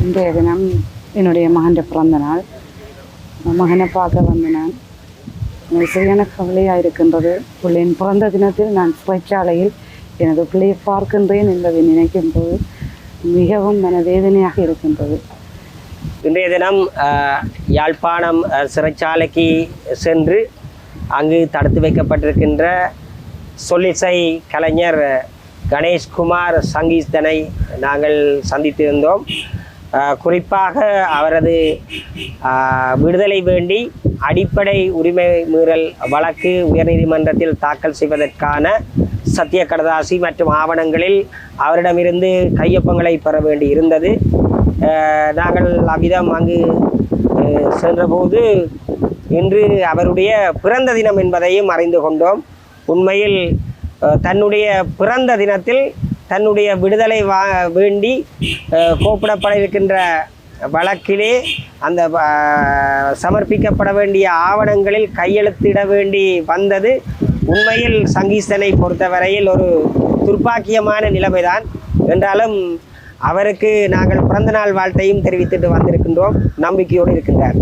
இன்றைய தினம் என்னுடைய மகன் பிறந்த நாள். மகனை பார்க்க வந்த நான் சரியான கவலையாக இருக்கின்றது. பிள்ளையின் பிறந்த தினத்தில் நான் சிறைச்சாலையில் எனது பிள்ளையை பார்க்கின்றேன் என்பதை நினைக்கும் போது மிகவும் மனவேதனையாக இருக்கின்றது. இன்றைய தினம் யாழ்ப்பாணம் சிறைச்சாலைக்கு சென்று அங்கு தடுத்து வைக்கப்பட்டிருக்கின்ற சொல்லிசை கலைஞர் கணேஷ்குமார் சங்கீஸ்தனை நாங்கள் சந்தித்திருந்தோம். குறிப்பாக அவரது விடுதலை வேண்டி அடிப்படை உரிமை மீறல் வழக்கு உயர்நீதிமன்றத்தில் தாக்கல் செய்வதற்கான சத்திய கடதாசி மற்றும் ஆவணங்களில் அவரிடமிருந்து கையொப்பங்களை பெற வேண்டி இருந்தது. நாங்கள் அவ்விதம் அங்கு சென்றபோது இன்று அவருடைய பிறந்த தினம் என்பதையும் அறிந்து கொண்டோம். உண்மையில் தன்னுடைய பிறந்த தினத்தில் தன்னுடைய விடுதலை வேண்டி கோப்பிடப்பட இருக்கின்ற வழக்கிலே அந்த சமர்ப்பிக்கப்பட வேண்டிய ஆவணங்களில் கையெழுத்திட வேண்டி வந்தது உண்மையில் சங்கீஸ்தனை பொறுத்தவரையில் ஒரு துர்ப்பாக்கியமான நிலைமைதான். என்றாலும் அவருக்கு நாங்கள் பிறந்த நாள் வாழ்த்தையும் தெரிவித்துட்டு வந்திருக்கின்றோம். நம்பிக்கையோடு இருக்கின்றார்.